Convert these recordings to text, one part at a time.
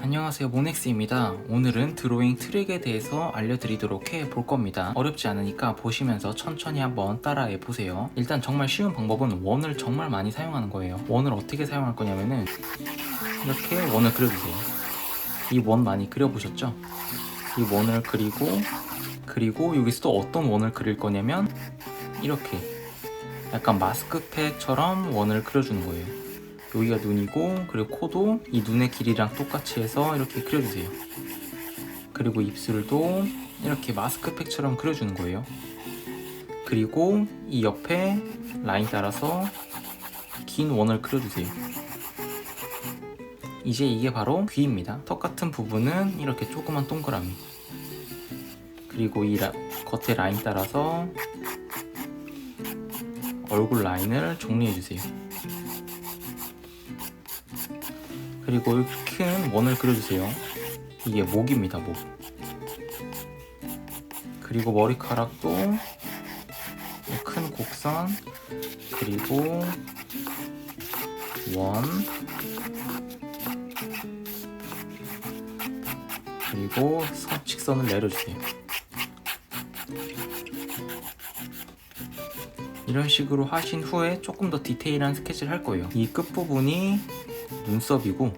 안녕하세요, 모넥스입니다. 오늘은 드로잉 트릭에 대해서 알려드리도록 해 볼 겁니다. 어렵지 않으니까 보시면서 천천히 한번 따라해 보세요. 일단 정말 쉬운 방법은 원을 정말 많이 사용하는 거예요. 원을 어떻게 사용할 거냐면은 이렇게 원을 그려주세요. 이 원 많이 그려보셨죠? 이 원을 그리고 여기서 또 어떤 원을 그릴 거냐면 이렇게 약간 마스크팩처럼 원을 그려주는 거예요. 여기가 눈이고, 그리고 코도 이 눈의 길이랑 똑같이 해서 이렇게 그려주세요. 그리고 입술도 이렇게 마스크팩처럼 그려주는 거예요. 그리고 이 옆에 라인 따라서 긴 원을 그려주세요. 이제 이게 바로 귀입니다. 턱 같은 부분은 이렇게 조그만 동그라미, 그리고 이 겉에 라인 따라서 얼굴 라인을 정리해주세요. 그리고 큰 원을 그려주세요. 이게 목입니다, 목. 그리고 머리카락도 큰 곡선, 그리고 원, 그리고 직선을 내려주세요. 이런 식으로 하신 후에 조금 더 디테일한 스케치를 할 거예요. 이 끝부분이 눈썹이고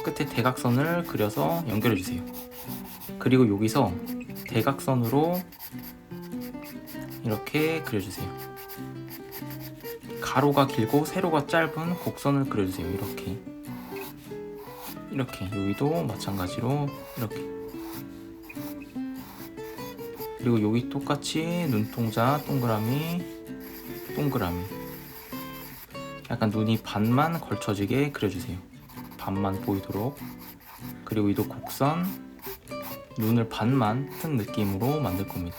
끝에 대각선을 그려서 연결해주세요. 그리고 여기서 대각선으로 이렇게 그려주세요. 가로가 길고 세로가 짧은 곡선을 그려주세요. 이렇게 여기도 마찬가지로 이렇게. 그리고 여기 똑같이 눈동자 동그라미 약간 눈이 반만 걸쳐지게 그려주세요. 반만 보이도록. 그리고 이도 곡선, 눈을 반만 뜬 느낌으로 만들 겁니다.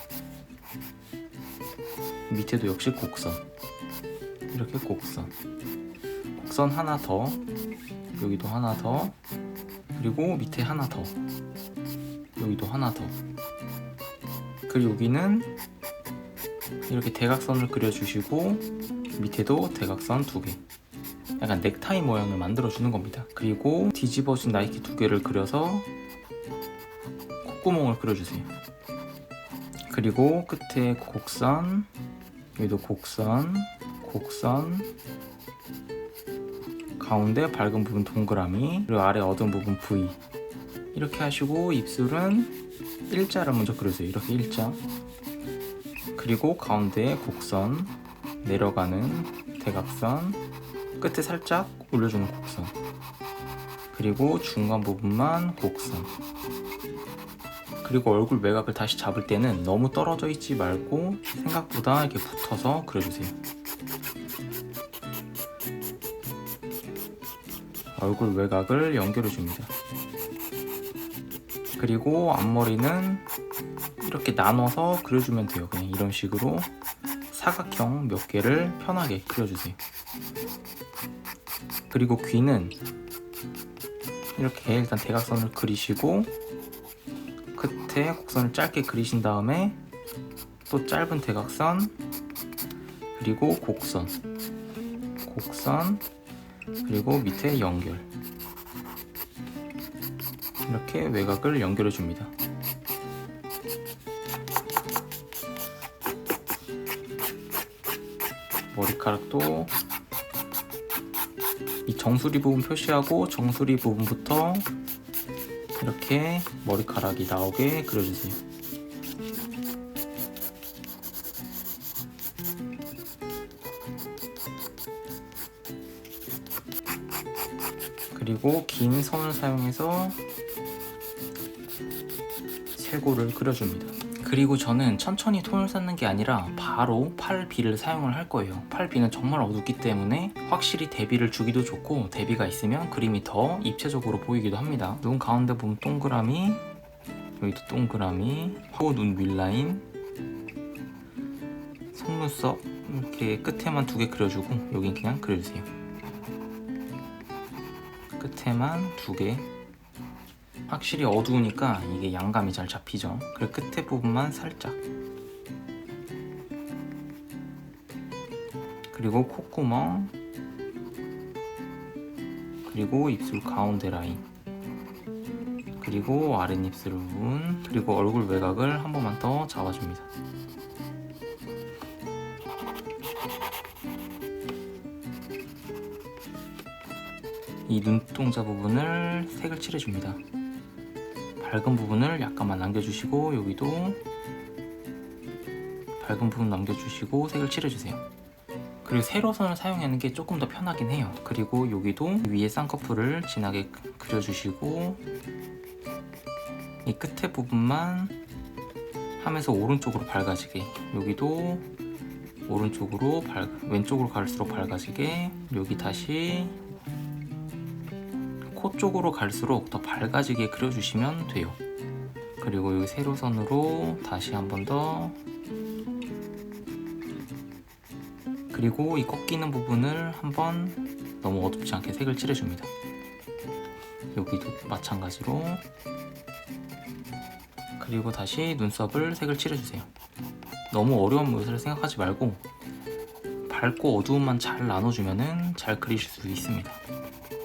밑에도 역시 곡선, 이렇게 곡선 하나 더, 여기도 하나 더, 그리고 밑에 하나 더, 여기도 하나 더. 그리고 여기는 이렇게 대각선을 그려주시고 밑에도 대각선 2개, 약간 넥타이 모양을 만들어주는 겁니다. 그리고 뒤집어진 나이키 2개를 그려서 콧구멍을 그려주세요. 그리고 끝에 곡선, 여기도 곡선, 가운데 밝은 부분 동그라미, 그리고 아래 어두운 부분 V. 이렇게 하시고 입술은 일자를 먼저 그려주세요. 이렇게 일자. 그리고 가운데 곡선, 내려가는 대각선, 끝에 살짝 올려주는 곡선, 그리고 중간 부분만 곡선. 그리고 얼굴 외곽을 다시 잡을 때는 너무 떨어져 있지 말고 생각보다 이렇게 붙어서 그려주세요. 얼굴 외곽을 연결해줍니다. 그리고 앞머리는 이렇게 나눠서 그려주면 돼요. 그냥 이런 식으로 사각형 몇 개를 편하게 그려주세요. 그리고 귀는 이렇게 일단 대각선을 그리시고 끝에 곡선을 짧게 그리신 다음에 또 짧은 대각선, 그리고 곡선, 그리고 밑에 연결. 이렇게 외곽을 연결해 줍니다. 머리카락도 이 정수리 부분 표시하고 정수리 부분부터 이렇게 머리카락이 나오게 그려주세요. 그리고 긴 선을 사용해서 쇄골을 그려줍니다. 그리고 저는 천천히 톤을 쌓는 게 아니라 바로 팔비를 사용을 할 거예요. 팔비는 정말 어둡기 때문에 확실히 대비를 주기도 좋고, 대비가 있으면 그림이 더 입체적으로 보이기도 합니다. 눈 가운데 보면 동그라미, 여기도 동그라미, 하고 눈 윗라인, 속눈썹 이렇게 끝에만 2개 그려주고 여긴 그냥 그려주세요. 끝에만 2개. 확실히 어두우니까 이게 양감이 잘 잡히죠. 그리고 끝에 부분만 살짝. 그리고 콧구멍, 그리고 입술 가운데 라인, 그리고 아랫입술 부분, 그리고 얼굴 외곽을 한 번만 더 잡아줍니다. 이 눈동자 부분을 색을 칠해줍니다. 밝은 부분을 약간만 남겨주시고, 여기도 밝은 부분 남겨주시고 색을 칠해주세요. 그리고 세로선을 사용하는 게 조금 더 편하긴 해요. 그리고 여기도 위에 쌍꺼풀을 진하게 그려주시고, 이 끝에 부분만 하면서 오른쪽으로 밝아지게, 여기도 오른쪽으로 왼쪽으로 갈수록 밝아지게, 여기 다시 코 쪽으로 갈수록 더 밝아지게 그려주시면 돼요. 그리고 여기 세로선으로 다시 한 번 더, 그리고 이 꺾이는 부분을 한번 너무 어둡지 않게 색을 칠해줍니다. 여기도 마찬가지로. 그리고 다시 눈썹을 색을 칠해주세요. 너무 어려운 묘사를 생각하지 말고 밝고 어두움만 잘 나눠주면 잘 그리실 수 있습니다.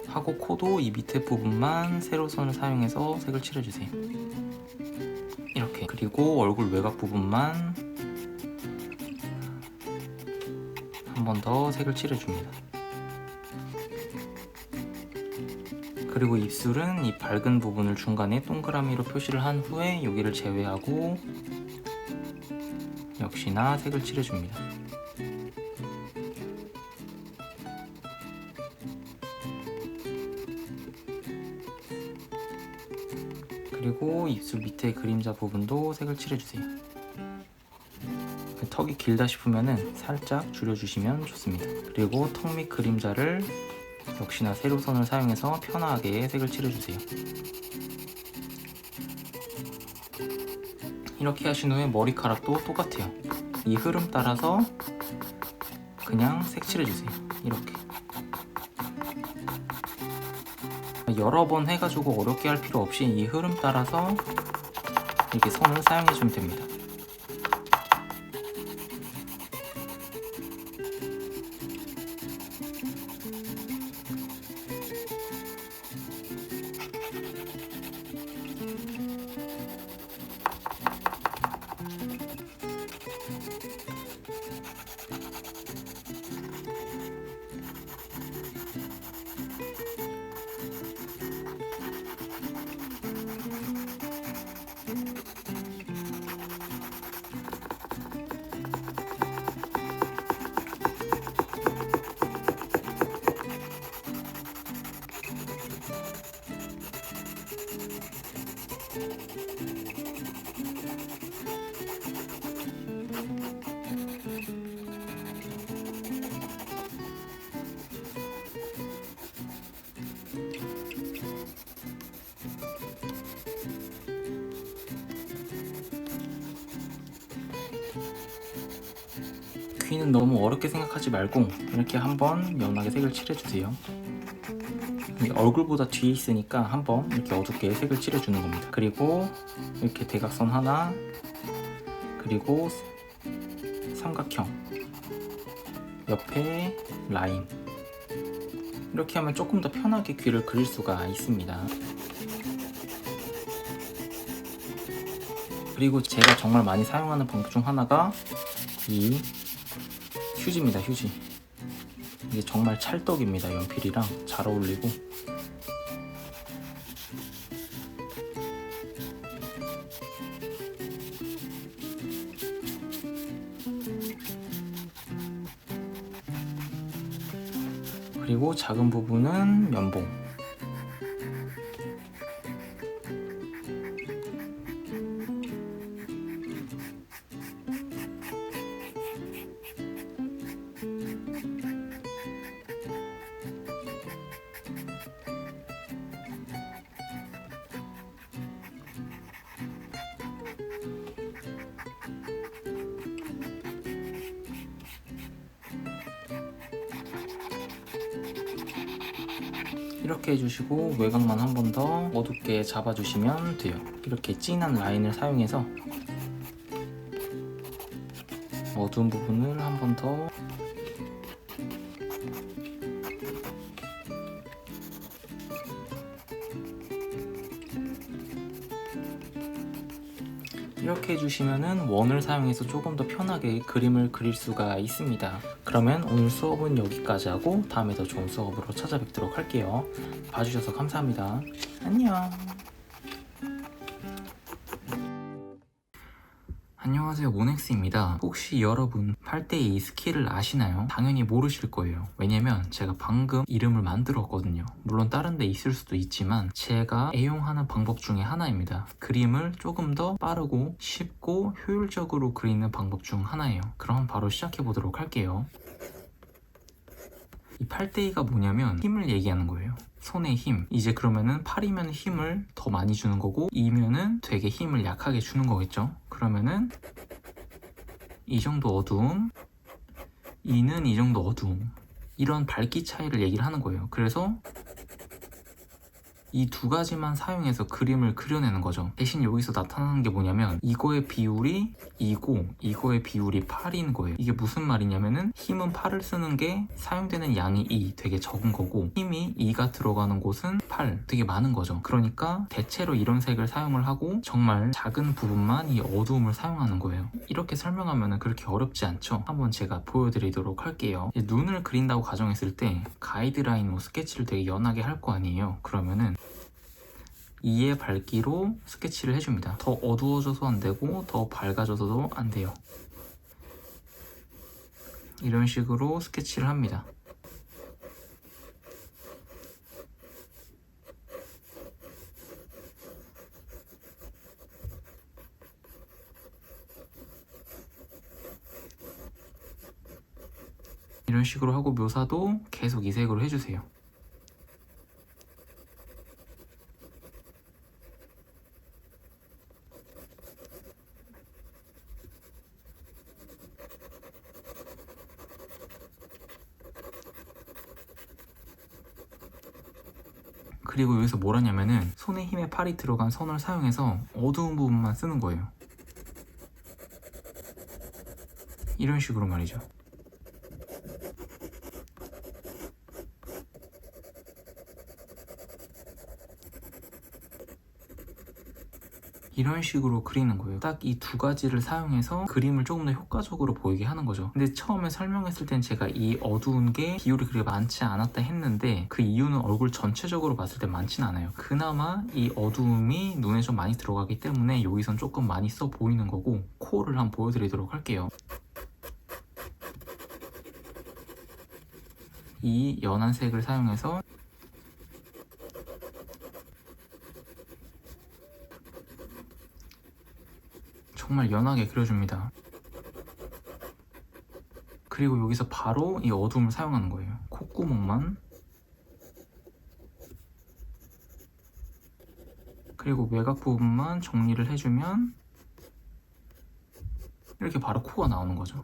하고 코도 이 밑에 부분만 세로선을 사용해서 색을 칠해주세요. 이렇게. 그리고 얼굴 외곽 부분만 한 번 더 색을 칠해줍니다. 그리고 입술은 이 밝은 부분을 중간에 동그라미로 표시를 한 후에 여기를 제외하고 역시나 색을 칠해줍니다. 그리고 입술 밑에 그림자 부분도 색을 칠해주세요. 턱이 길다 싶으면 살짝 줄여주시면 좋습니다. 그리고 턱 밑 그림자를 역시나 세로선을 사용해서 편하게 색을 칠해주세요. 이렇게 하신 후에 머리카락도 똑같아요. 이 흐름 따라서 그냥 색칠해주세요. 이렇게. 여러 번 해가지고 어렵게 할 필요 없이 이 흐름 따라서 이렇게 선을 사용해주면 됩니다. 귀는 너무 어렵게 생각하지 말고 이렇게 한번 연하게 색을 칠해주세요. 얼굴보다 뒤에 있으니까 한번 이렇게 어둡게 색을 칠해주는 겁니다. 그리고 이렇게 대각선 하나, 그리고 삼각형, 옆에 라인. 이렇게 하면 조금 더 편하게 귀를 그릴 수가 있습니다. 그리고 제가 정말 많이 사용하는 방법 중 하나가 이 휴지입니다. 휴지. 이게 정말 찰떡입니다. 연필이랑 잘 어울리고. 그리고 작은 부분은 면봉. 이렇게 해주시고 외곽만 한 번 더 어둡게 잡아주시면 돼요. 이렇게 진한 라인을 사용해서 어두운 부분을 한 번 더 이렇게 해주시면은 원을 사용해서 조금 더 편하게 그림을 그릴 수가 있습니다. 그러면 오늘 수업은 여기까지 하고 다음에 더 좋은 수업으로 찾아뵙도록 할게요. 봐주셔서 감사합니다. 안녕. 안녕하세요, 모넥스입니다. 혹시 여러분 8대2 스킬을 아시나요? 당연히 모르실 거예요. 왜냐면 제가 방금 이름을 만들었거든요. 물론 다른 데 있을 수도 있지만 제가 애용하는 방법 중에 하나입니다. 그림을 조금 더 빠르고 쉽고 효율적으로 그리는 방법 중 하나예요. 그럼 바로 시작해 보도록 할게요. 이 8대2가 뭐냐면 힘을 얘기하는 거예요. 손의 힘. 이제 그러면은 8이면 힘을 더 많이 주는 거고 2면은 되게 힘을 약하게 주는 거겠죠. 그러면은 이 정도 어두움, 2는 이 정도 어두움. 이런 밝기 차이를 얘기를 하는 거예요. 그래서 이 두 가지만 사용해서 그림을 그려내는 거죠. 대신 여기서 나타나는 게 뭐냐면 이거의 비율이 2고 이거의 비율이 8인 거예요. 이게 무슨 말이냐면은 힘은 8을 쓰는 게 사용되는 양이 2, 되게 적은 거고 힘이 2가 들어가는 곳은 8, 되게 많은 거죠. 그러니까 대체로 이런 색을 사용을 하고 정말 작은 부분만 이 어두움을 사용하는 거예요. 이렇게 설명하면 그렇게 어렵지 않죠? 한번 제가 보여드리도록 할게요. 눈을 그린다고 가정했을 때 가이드라인 스케치를 되게 연하게 할 거 아니에요. 그러면은 2의 밝기로 스케치를 해줍니다. 더 어두워져서 안 되고 더 밝아져서도 안 돼요. 이런 식으로 스케치를 합니다. 이런 식으로 하고 묘사도 계속 이 색으로 해주세요. 그리고 여기서 뭘 하냐면은 손에 힘에 팔이 들어간 선을 사용해서 어두운 부분만 쓰는 거예요. 이런 식으로 말이죠. 이런 식으로 그리는 거예요. 딱 이 두 가지를 사용해서 그림을 조금 더 효과적으로 보이게 하는 거죠. 근데 처음에 설명했을 땐 제가 이 어두운 게 비율이 그렇게 많지 않았다 했는데 그 이유는 얼굴 전체적으로 봤을 때 많진 않아요. 그나마 이 어두움이 눈에 좀 많이 들어가기 때문에 여기선 조금 많이 써 보이는 거고, 코를 한번 보여드리도록 할게요. 이 연한 색을 사용해서 정말 연하게 그려줍니다. 그리고 여기서 바로 이 어두움을 사용하는 거예요. 콧구멍만, 그리고 외곽 부분만 정리를 해주면 이렇게 바로 코가 나오는 거죠.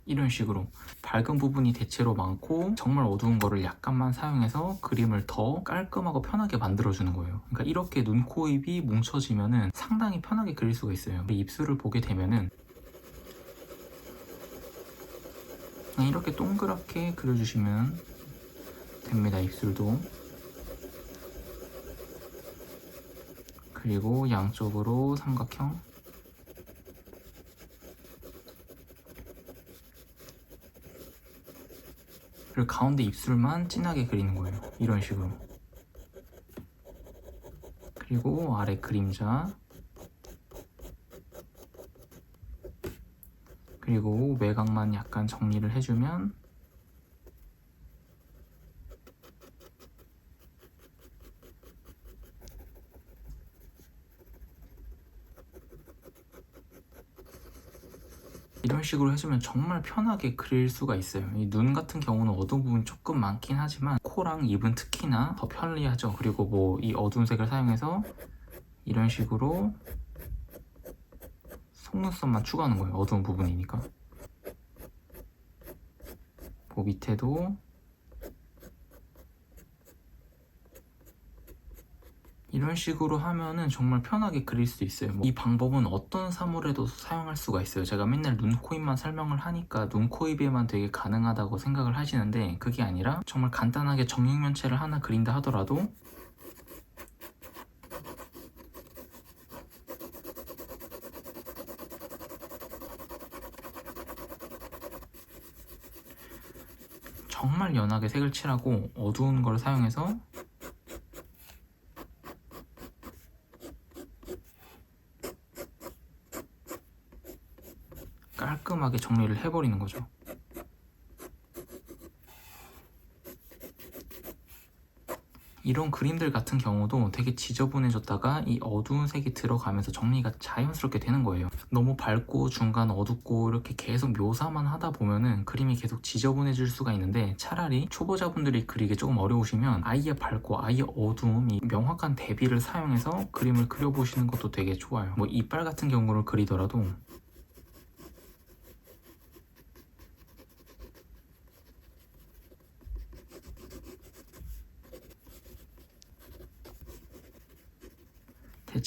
이런 식으로 밝은 부분이 대체로 많고 정말 어두운 거를 약간만 사용해서 그림을 더 깔끔하고 편하게 만들어주는 거예요. 그러니까 이렇게 눈, 코, 입이 뭉쳐지면은 상당히 편하게 그릴 수가 있어요. 입술을 보게 되면은 그냥 이렇게 동그랗게 그려주시면 됩니다. 입술도. 그리고 양쪽으로 삼각형, 그리고 가운데 입술만 진하게 그리는 거예요. 이런 식으로. 그리고 아래 그림자, 그리고 외곽만 약간 정리를 해주면 이런 식으로 해주면 정말 편하게 그릴 수가 있어요. 이 눈 같은 경우는 어두운 부분이 조금 많긴 하지만 코랑 입은 특히나 더 편리하죠. 그리고 뭐 이 어두운 색을 사용해서 이런 식으로 속눈썹만 추가하는 거예요. 어두운 부분이니까. 그 밑에도 이런 식으로 하면은 정말 편하게 그릴 수 있어요. 이 방법은 어떤 사물에도 사용할 수가 있어요. 제가 맨날 눈, 코, 입만 설명을 하니까 눈, 코, 입에만 되게 가능하다고 생각을 하시는데 그게 아니라 정말 간단하게 정육면체를 하나 그린다 하더라도 정말 연하게 색을 칠하고 어두운 걸 사용해서 깔끔하게 정리를 해버리는 거죠. 이런 그림들 같은 경우도 되게 지저분해졌다가 이 어두운 색이 들어가면서 정리가 자연스럽게 되는 거예요. 너무 밝고 중간 어둡고 이렇게 계속 묘사만 하다 보면은 그림이 계속 지저분해질 수가 있는데, 차라리 초보자분들이 그리기 조금 어려우시면 아예 밝고 아예 어두움, 이 명확한 대비를 사용해서 그림을 그려보시는 것도 되게 좋아요. 뭐 이빨 같은 경우를 그리더라도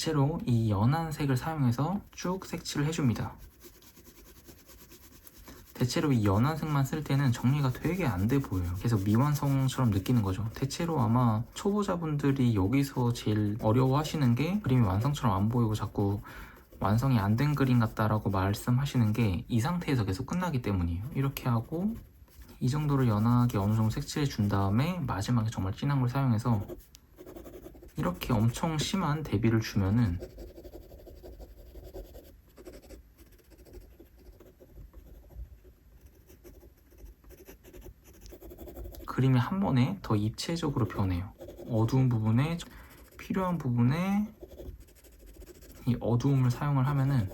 대체로 이 연한 색을 사용해서 쭉 색칠을 해줍니다. 대체로 이 연한 색만 쓸 때는 정리가 되게 안 돼 보여요. 계속 미완성처럼 느끼는 거죠. 대체로 아마 초보자분들이 여기서 제일 어려워하시는 게 그림이 완성처럼 안 보이고 자꾸 완성이 안 된 그림 같다라고 말씀하시는 게 이 상태에서 계속 끝나기 때문이에요. 이렇게 하고 이 정도로 연하게 어느 정도 색칠해 준 다음에 마지막에 정말 진한 걸 사용해서 이렇게 엄청 심한 대비를 주면은 그림이 한 번에 더 입체적으로 변해요. 어두운 부분에 필요한 부분에 이 어두움을 사용을 하면은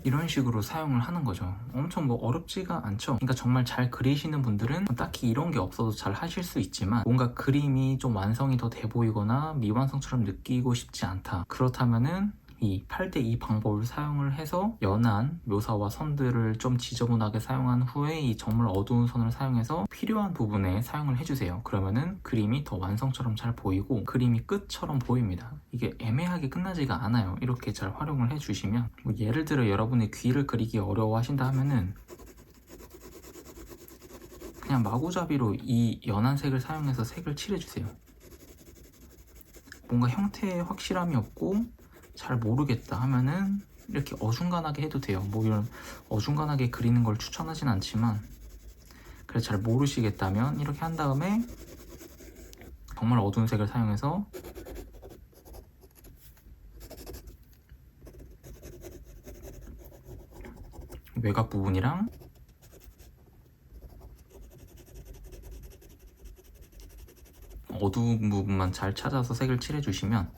이런 식으로 사용을 하는 거죠. 엄청 뭐 어렵지가 않죠. 그러니까 정말 잘 그리시는 분들은 딱히 이런 게 없어도 잘 하실 수 있지만 뭔가 그림이 좀 완성이 더 돼 보이거나 미완성처럼 느끼고 싶지 않다. 그렇다면은 이 8대2 방법을 사용을 해서 연한 묘사와 선들을 좀 지저분하게 사용한 후에 이 정말 어두운 선을 사용해서 필요한 부분에 사용을 해주세요. 그러면은 그림이 더 완성처럼 잘 보이고 그림이 끝처럼 보입니다. 이게 애매하게 끝나지가 않아요. 이렇게 잘 활용을 해주시면 뭐 예를 들어 여러분이 귀를 그리기 어려워하신다 하면은 그냥 마구잡이로 이 연한 색을 사용해서 색을 칠해주세요. 뭔가 형태에 확실함이 없고 잘 모르겠다 하면은 이렇게 어중간하게 해도 돼요. 뭐 이런 어중간하게 그리는 걸 추천하진 않지만 그래서 잘 모르시겠다면 이렇게 한 다음에 정말 어두운 색을 사용해서 외곽 부분이랑 어두운 부분만 잘 찾아서 색을 칠해주시면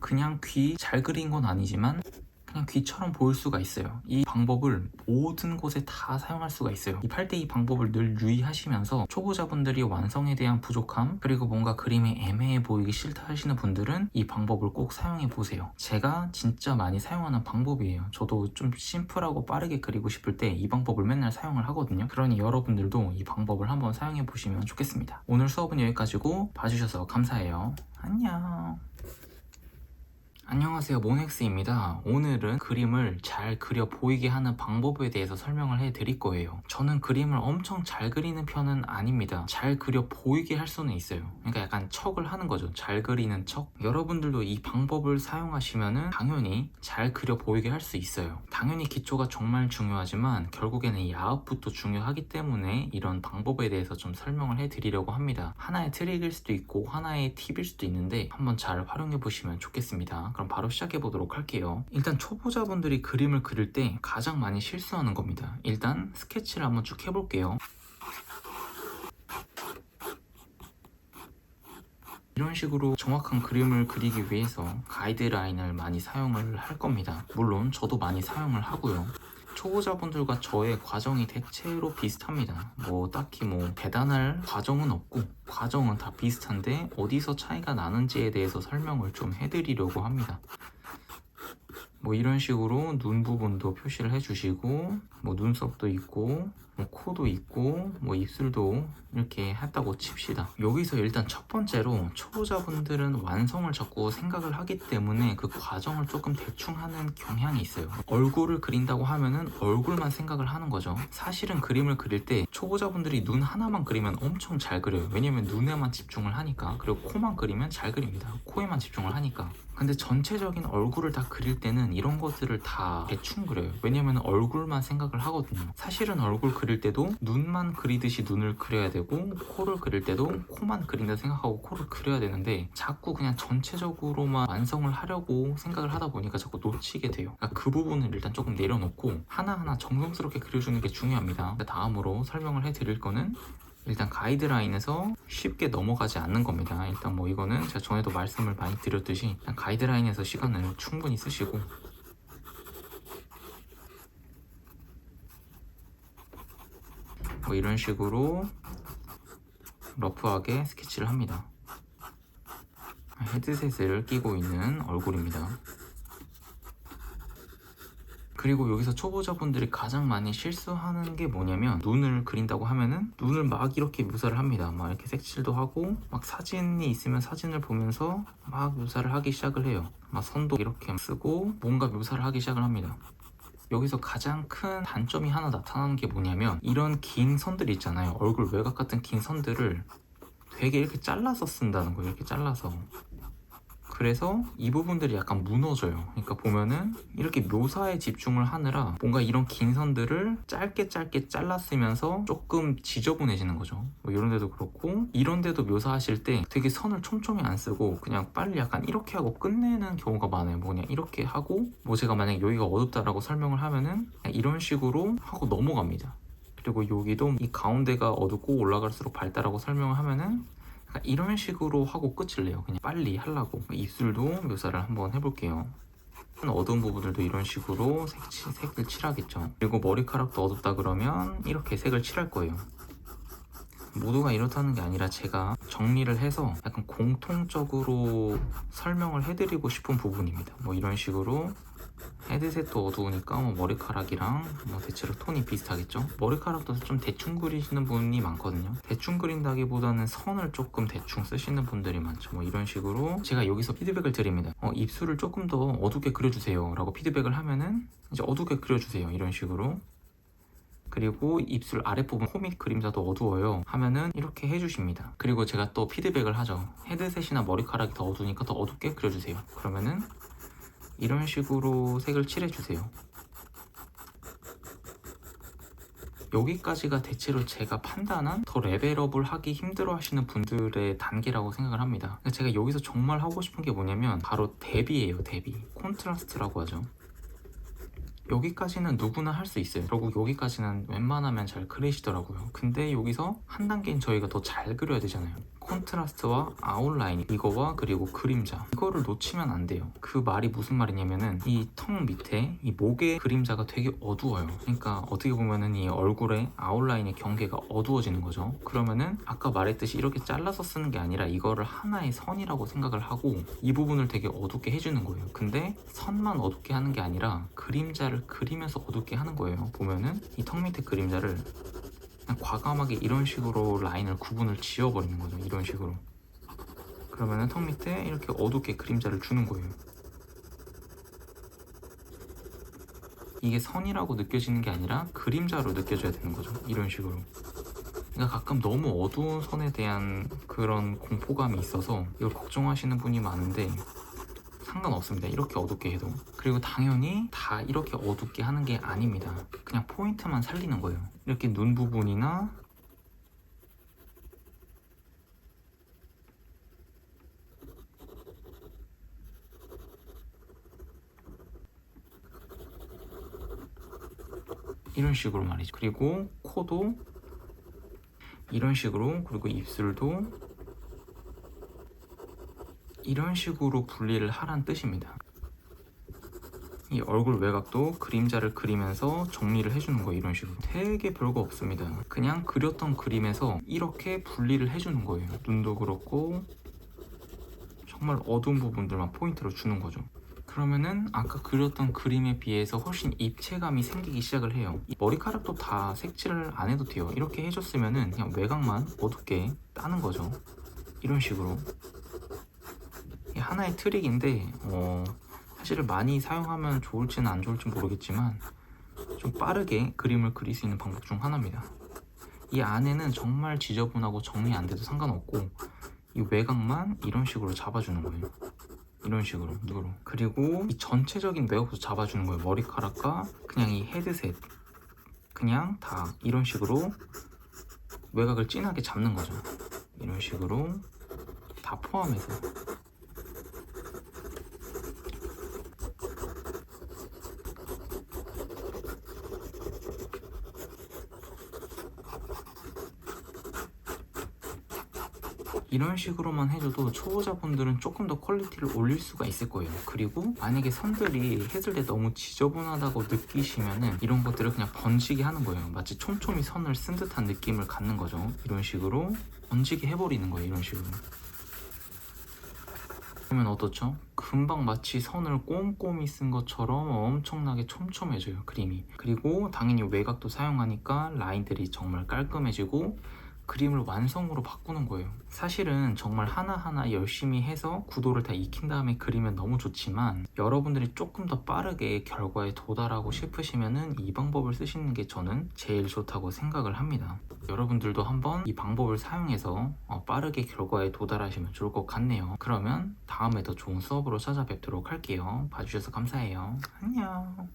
그냥 귀 잘 그린 건 아니지만 그냥 귀처럼 보일 수가 있어요. 이 방법을 모든 곳에 다 사용할 수가 있어요. 이 8대2 방법을 늘 유의하시면서 초보자분들이 완성에 대한 부족함 그리고 뭔가 그림이 애매해 보이기 싫다 하시는 분들은 이 방법을 꼭 사용해 보세요. 제가 진짜 많이 사용하는 방법이에요. 저도 좀 심플하고 빠르게 그리고 싶을 때 이 방법을 맨날 사용을 하거든요. 그러니 여러분들도 이 방법을 한번 사용해 보시면 좋겠습니다. 오늘 수업은 여기까지고 봐주셔서 감사해요. 안녕. 안녕하세요, 모넥스입니다. 오늘은 그림을 잘 그려 보이게 하는 방법에 대해서 설명을 해드릴 거예요. 저는 그림을 엄청 잘 그리는 편은 아닙니다. 잘 그려 보이게 할 수는 있어요. 그러니까 약간 척을 하는 거죠. 잘 그리는 척. 여러분들도 이 방법을 사용하시면은 당연히 잘 그려 보이게 할 수 있어요. 당연히 기초가 정말 중요하지만 결국에는 이 아웃풋도 중요하기 때문에 이런 방법에 대해서 좀 설명을 해드리려고 합니다. 하나의 트릭일 수도 있고 하나의 팁일 수도 있는데 한번 잘 활용해 보시면 좋겠습니다. 그럼 바로 시작해 보도록 할게요. 일단 초보자분들이 그림을 그릴 때 가장 많이 실수하는 겁니다. 일단 스케치를 한번 쭉 해볼게요. 이런 식으로 정확한 그림을 그리기 위해서 가이드라인을 많이 사용을 할 겁니다. 물론 저도 많이 사용을 하고요. 초보자분들과 저의 과정이 대체로 비슷합니다. 뭐 딱히 뭐 대단할 과정은 없고 과정은 다 비슷한데 어디서 차이가 나는지에 대해서 설명을 좀 해드리려고 합니다. 뭐 이런 식으로 눈 부분도 표시를 해주시고 뭐 눈썹도 있고 뭐 코도 있고 뭐 입술도 이렇게 했다고 칩시다. 여기서 일단 첫 번째로 초보자분들은 완성을 자꾸 생각을 하기 때문에 그 과정을 조금 대충 하는 경향이 있어요. 얼굴을 그린다고 하면은 얼굴만 생각을 하는 거죠. 사실은 그림을 그릴 때 초보자분들이 눈 하나만 그리면 엄청 잘 그려요. 왜냐면 눈에만 집중을 하니까. 그리고 코만 그리면 잘 그립니다. 코에만 집중을 하니까. 근데 전체적인 얼굴을 다 그릴 때는 이런 것들을 다 대충 그려요. 왜냐면 얼굴만 생각을 하거든요. 사실은 얼굴 그릴 때도 눈만 그리듯이 눈을 그려야 되고 코를 그릴 때도 코만 그린다 생각하고 코를 그려야 되는데 자꾸 그냥 전체적으로만 완성을 하려고 생각을 하다 보니까 자꾸 놓치게 돼요. 그러니까 그 부분을 일단 조금 내려놓고 하나하나 정성스럽게 그려주는 게 중요합니다. 다음으로 설명을 해드릴 거는 일단 가이드라인에서 쉽게 넘어가지 않는 겁니다. 일단 뭐 이거는 제가 전에도 말씀을 많이 드렸듯이 일단 가이드라인에서 시간을 충분히 쓰시고 뭐 이런 식으로 러프하게 스케치를 합니다. 헤드셋을 끼고 있는 얼굴입니다. 그리고 여기서 초보자분들이 가장 많이 실수하는 게 뭐냐면, 눈을 그린다고 하면은 눈을 막 이렇게 묘사를 합니다. 막 이렇게 색칠도 하고, 막 사진이 있으면 사진을 보면서 막 묘사를 하기 시작을 해요. 막 선도 이렇게 쓰고 뭔가 묘사를 하기 시작을 합니다. 여기서 가장 큰 단점이 하나 나타나는 게 뭐냐면, 이런 긴 선들 있잖아요. 얼굴 외곽 같은 긴 선들을 되게 이렇게 잘라서 쓴다는 거예요. 이렇게 잘라서. 그래서 이 부분들이 약간 무너져요. 그러니까 보면은 이렇게 묘사에 집중을 하느라 뭔가 이런 긴 선들을 짧게 잘라 쓰면서 조금 지저분해지는 거죠. 뭐 이런 데도 그렇고, 이런 데도 묘사하실 때 되게 선을 촘촘히 안 쓰고 그냥 빨리 약간 이렇게 하고 끝내는 경우가 많아요. 뭐 그냥 이렇게 하고, 뭐 제가 만약에 여기가 어둡다라고 설명을 하면은 그냥 이런 식으로 하고 넘어갑니다. 그리고 여기도 이 가운데가 어둡고 올라갈수록 밝다라고 설명을 하면은 이런 식으로 하고 끝을 내요. 그냥 빨리 하려고. 입술도 묘사를 한번 해볼게요. 어두운 부분들도 이런 식으로 색을 칠하겠죠. 그리고 머리카락도 어둡다 그러면 이렇게 색을 칠할 거예요. 모두가 이렇다는 게 아니라 제가 정리를 해서 약간 공통적으로 설명을 해드리고 싶은 부분입니다. 뭐 이런 식으로 헤드셋도 어두우니까 뭐 머리카락이랑 뭐 대체로 톤이 비슷하겠죠. 머리카락도 좀 대충 그리시는 분이 많거든요. 대충 그린다기보다는 선을 조금 대충 쓰시는 분들이 많죠. 뭐 이런 식으로 제가 여기서 피드백을 드립니다. 입술을 조금 더 어둡게 그려주세요 라고 피드백을 하면은 이제 어둡게 그려주세요, 이런 식으로. 그리고 입술 아랫부분 코 밑 그림자도 어두워요 하면은 이렇게 해주십니다. 그리고 제가 또 피드백을 하죠. 헤드셋이나 머리카락이 더 어두우니까 더 어둡게 그려주세요. 그러면은 이런 식으로 색을 칠해주세요. 여기까지가 대체로 제가 판단한 더 레벨업을 하기 힘들어 하시는 분들의 단계라고 생각을 합니다. 제가 여기서 정말 하고 싶은 게 뭐냐면 바로 대비예요. 대비. 콘트라스트라고 하죠. 여기까지는 누구나 할 수 있어요. 결국 여기까지는 웬만하면 잘 그리시더라고요. 근데 여기서 한 단계는 저희가 더 잘 그려야 되잖아요. 콘트라스트와 아웃라인, 이거와 그리고 그림자, 이거를 놓치면 안 돼요. 그 말이 무슨 말이냐면은 이 턱 밑에 이 목의 그림자가 되게 어두워요. 그러니까 어떻게 보면은 이 얼굴의 아웃라인의 경계가 어두워지는 거죠. 그러면은 아까 말했듯이 이렇게 잘라서 쓰는 게 아니라 이거를 하나의 선이라고 생각을 하고 이 부분을 되게 어둡게 해주는 거예요. 근데 선만 어둡게 하는 게 아니라 그림자를 그리면서 어둡게 하는 거예요. 보면은 이 턱 밑에 그림자를 그냥 과감하게 이런 식으로 라인을 구분을 지워버리는 거죠. 이런 식으로. 그러면은 턱 밑에 이렇게 어둡게 그림자를 주는 거예요. 이게 선이라고 느껴지는 게 아니라 그림자로 느껴져야 되는 거죠. 이런 식으로. 그러니까 가끔 너무 어두운 선에 대한 그런 공포감이 있어서 이걸 걱정하시는 분이 많은데 상관없습니다. 이렇게 어둡게 해도. 그리고 당연히 다 이렇게 어둡게 하는 게 아닙니다. 그냥 포인트만 살리는 거예요. 이렇게 눈 부분이나 이런 식으로 말이죠. 그리고 코도 이런 식으로, 그리고 입술도 이런 식으로 분리를 하란 뜻입니다. 이 얼굴 외곽도 그림자를 그리면서 정리를 해주는 거예요. 이런 식으로. 되게 별거 없습니다. 그냥 그렸던 그림에서 이렇게 분리를 해주는 거예요. 눈도 그렇고 정말 어두운 부분들만 포인트로 주는 거죠. 그러면은 아까 그렸던 그림에 비해서 훨씬 입체감이 생기기 시작을 해요. 이 머리카락도 다 색칠을 안 해도 돼요. 이렇게 해줬으면은 그냥 외곽만 어둡게 따는 거죠. 이런 식으로. 이게 하나의 트릭인데 사실 많이 사용하면 좋을지는 안 좋을지 모르겠지만 좀 빠르게 그림을 그릴 수 있는 방법 중 하나입니다. 이 안에는 정말 지저분하고 정리 안 돼도 상관없고 이 외곽만 이런 식으로 잡아주는 거예요. 이런 식으로 누로. 그리고 이 전체적인 외곽도 잡아주는 거예요. 머리카락과 그냥 이 헤드셋 그냥 다 이런 식으로 외곽을 진하게 잡는 거죠. 이런 식으로 다 포함해서. 이런 식으로만 해줘도 초보자분들은 조금 더 퀄리티를 올릴 수가 있을 거예요. 그리고 만약에 선들이 했을 때 너무 지저분하다고 느끼시면은 이런 것들을 그냥 번지게 하는 거예요. 마치 촘촘히 선을 쓴 듯한 느낌을 갖는 거죠. 이런 식으로 번지게 해버리는 거예요. 이런 식으로. 그러면 어떻죠? 금방 마치 선을 꼼꼼히 쓴 것처럼 엄청나게 촘촘해져요, 그림이. 그리고 당연히 외곽도 사용하니까 라인들이 정말 깔끔해지고 그림을 완성으로 바꾸는 거예요. 사실은 정말 하나하나 열심히 해서 구도를 다 익힌 다음에 그리면 너무 좋지만 여러분들이 조금 더 빠르게 결과에 도달하고 싶으시면은 이 방법을 쓰시는 게 저는 제일 좋다고 생각을 합니다. 여러분들도 한번 이 방법을 사용해서 빠르게 결과에 도달하시면 좋을 것 같네요. 그러면 다음에 더 좋은 수업으로 찾아뵙도록 할게요. 봐주셔서 감사해요. 안녕.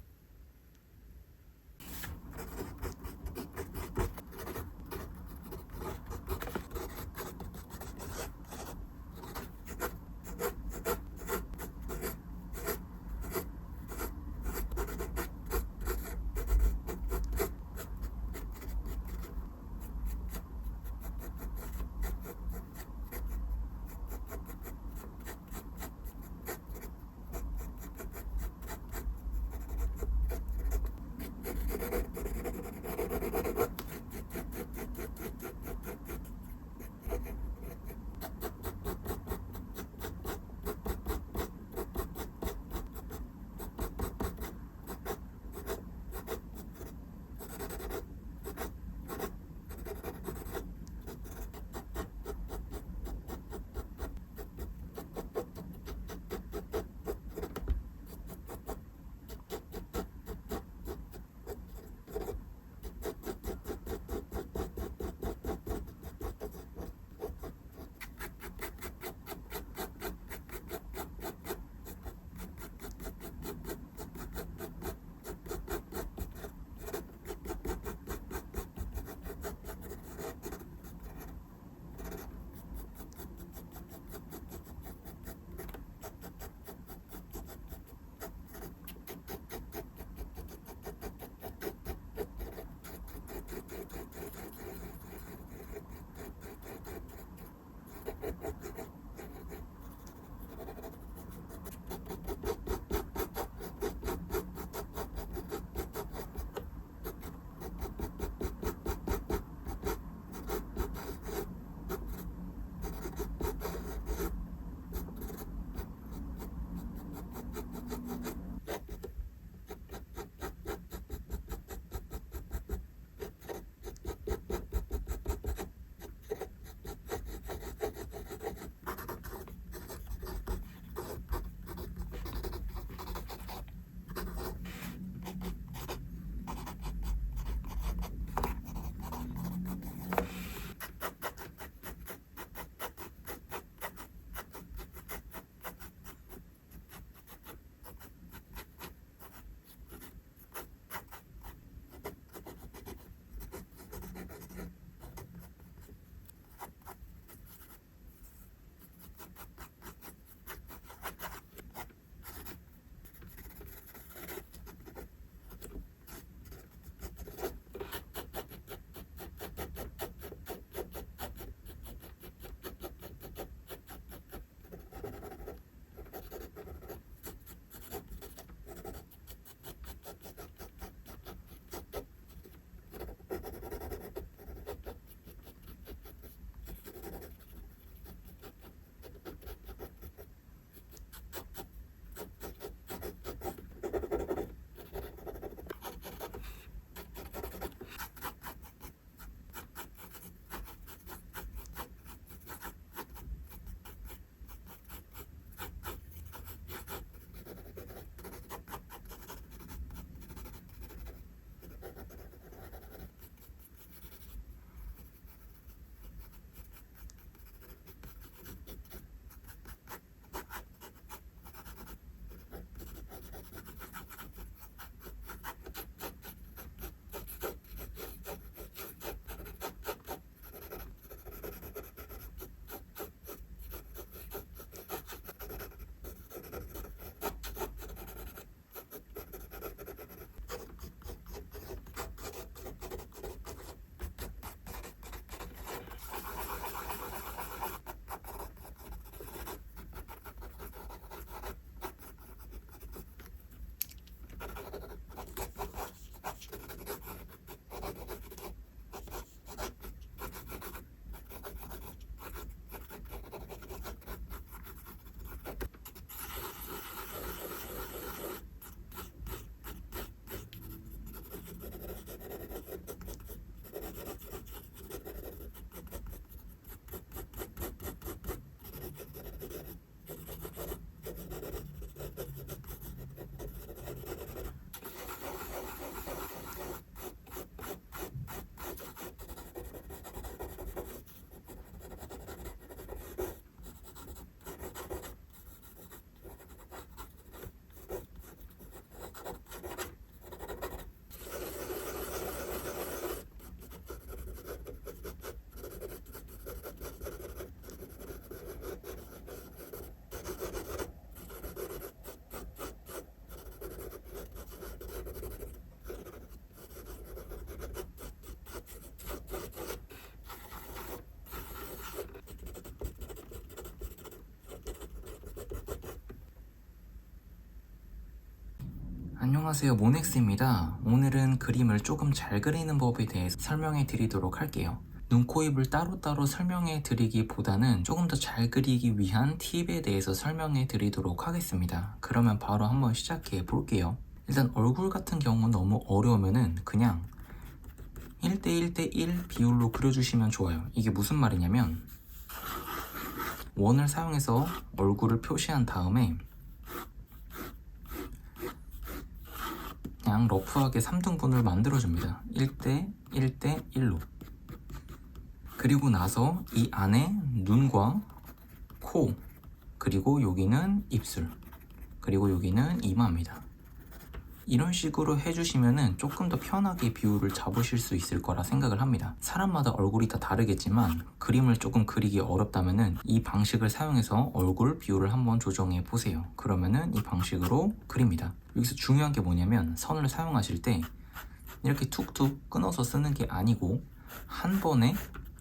안녕하세요, 모넥스입니다. 오늘은 그림을 조금 잘 그리는 법에 대해서 설명해 드리도록 할게요. 눈, 코, 입을 따로따로 설명해 드리기보다는 조금 더 잘 그리기 위한 팁에 대해서 설명해 드리도록 하겠습니다. 그러면 바로 한번 시작해 볼게요. 일단 얼굴 같은 경우 너무 어려우면은 그냥 1대1대1 비율로 그려주시면 좋아요. 이게 무슨 말이냐면 원을 사용해서 얼굴을 표시한 다음에 그냥 러프하게 3등분을 만들어줍니다. 1대1대1로. 그리고 나서 이 안에 눈과 코, 그리고 여기는 입술, 그리고 여기는 이마입니다. 이런 식으로 해주시면은 조금 더 편하게 비율을 잡으실 수 있을 거라 생각을 합니다. 사람마다 얼굴이 다 다르겠지만 그림을 조금 그리기 어렵다면은 이 방식을 사용해서 얼굴 비율을 한번 조정해 보세요. 그러면은 이 방식으로 그립니다. 여기서 중요한 게 뭐냐면 선을 사용하실 때 이렇게 툭툭 끊어서 쓰는 게 아니고 한 번에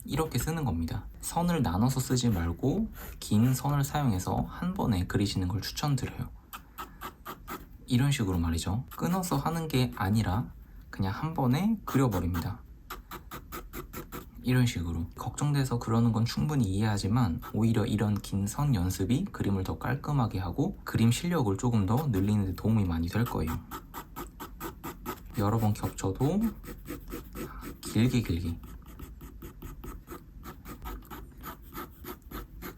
이렇게 쓰는 겁니다. 선을 나눠서 쓰지 말고 긴 선을 사용해서 한 번에 그리시는 걸 추천드려요. 이런 식으로 말이죠. 끊어서 하는 게 아니라 그냥 한 번에 그려버립니다. 이런 식으로. 걱정돼서 그러는 건 충분히 이해하지만 오히려 이런 긴 선 연습이 그림을 더 깔끔하게 하고 그림 실력을 조금 더 늘리는 데 도움이 많이 될 거예요. 여러 번 겹쳐도 길게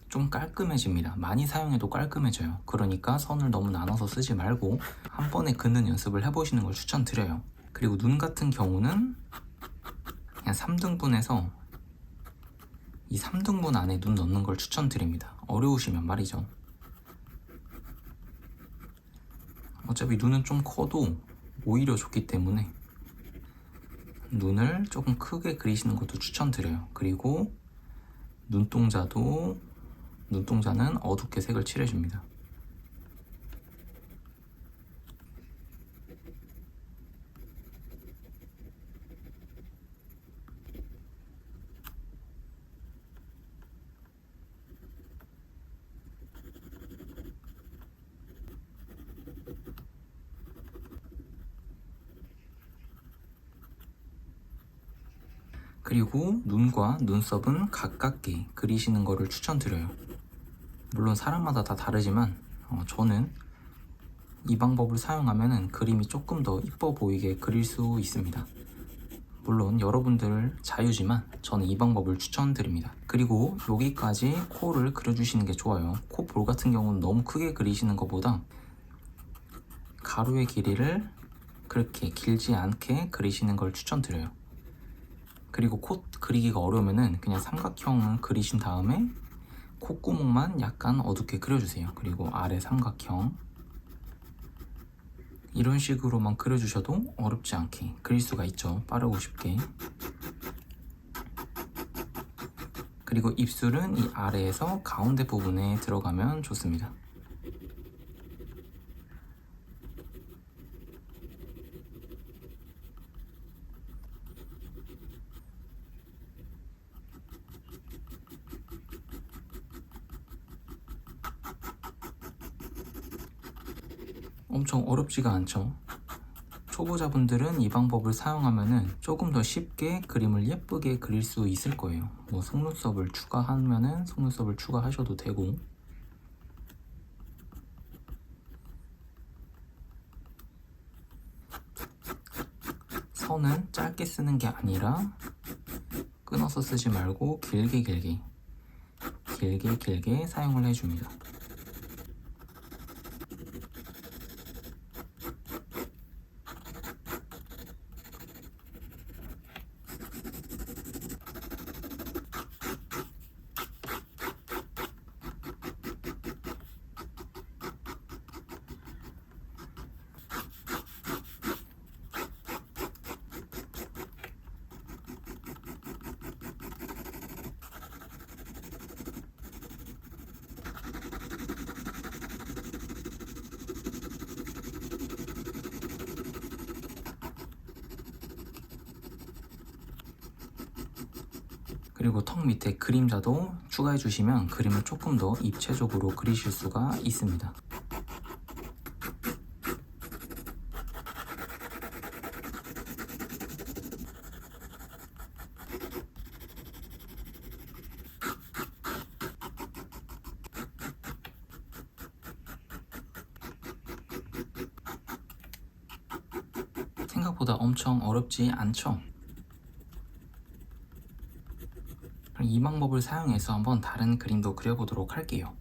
좀 깔끔해집니다. 많이 사용해도 깔끔해져요. 그러니까 선을 너무 나눠서 쓰지 말고 한 번에 긋는 연습을 해보시는 걸 추천드려요. 그리고 눈 같은 경우는 그냥 3등분해서 이 3등분 안에 눈 넣는 걸 추천드립니다. 어려우시면 말이죠. 어차피 눈은 좀 커도 오히려 좋기 때문에 눈을 조금 크게 그리시는 것도 추천드려요. 그리고 눈동자는 어둡게 색을 칠해줍니다. 그리고 눈과 눈썹은 가깝게 그리시는 것을 추천드려요. 물론 사람마다 다 다르지만 저는 이 방법을 사용하면 그림이 조금 더 이뻐 보이게 그릴 수 있습니다. 물론 여러분들 자유지만 저는 이 방법을 추천드립니다. 그리고 여기까지 코를 그려주시는 게 좋아요. 코 볼 같은 경우는 너무 크게 그리시는 것보다 가로의 길이를 그렇게 길지 않게 그리시는 걸 추천드려요. 그리고 코 그리기가 어려우면 그냥 삼각형을 그리신 다음에 콧구멍만 약간 어둡게 그려주세요. 그리고 아래 삼각형 이런 식으로만 그려주셔도 어렵지 않게 그릴 수가 있죠. 빠르고 쉽게. 그리고 입술은 이 아래에서 가운데 부분에 들어가면 좋습니다. 엄청 어렵지가 않죠. 초보자분들은 이 방법을 사용하면 조금 더 쉽게 그림을 예쁘게 그릴 수 있을 거예요. 뭐 속눈썹을 추가하면 속눈썹을 추가하셔도 되고 선은 짧게 쓰는 게 아니라 끊어서 쓰지 말고 길게 사용을 해줍니다. 그리고 턱 밑에 그림자도 추가해 주시면 그림을 조금 더 입체적으로 그리실 수가 있습니다. 생각보다 엄청 어렵지 않죠? 그럼 이 방법을 사용해서 한번 다른 그림도 그려보도록 할게요.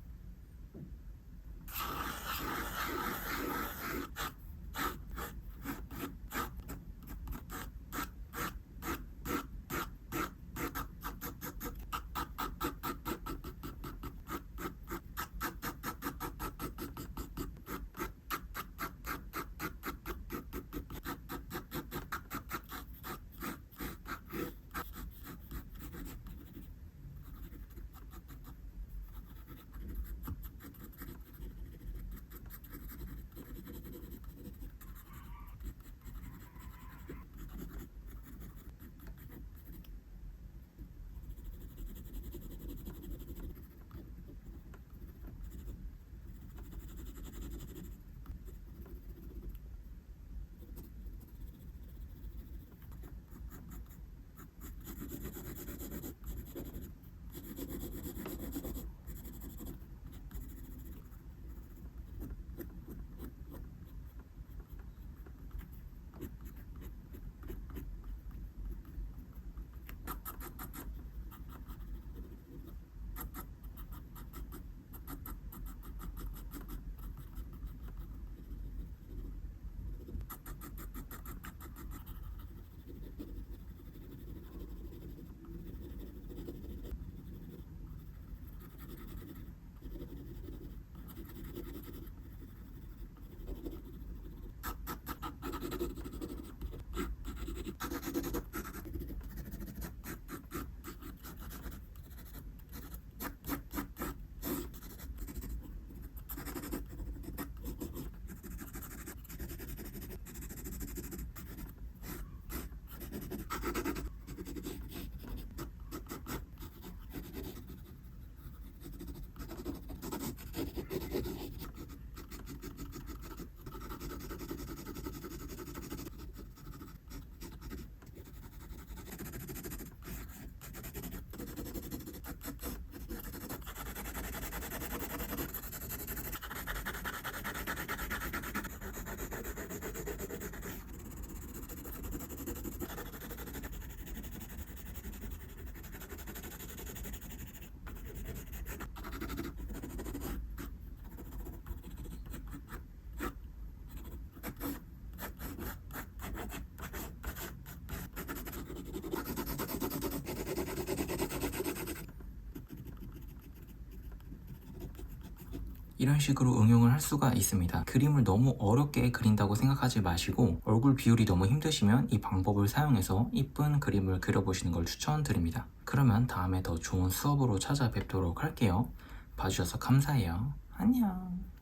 이런 식으로 응용을 할 수가 있습니다. 그림을 너무 어렵게 그린다고 생각하지 마시고 얼굴 비율이 너무 힘드시면 이 방법을 사용해서 이쁜 그림을 그려보시는 걸 추천드립니다. 그러면 다음에 더 좋은 수업으로 찾아뵙도록 할게요. 봐주셔서 감사해요. 안녕.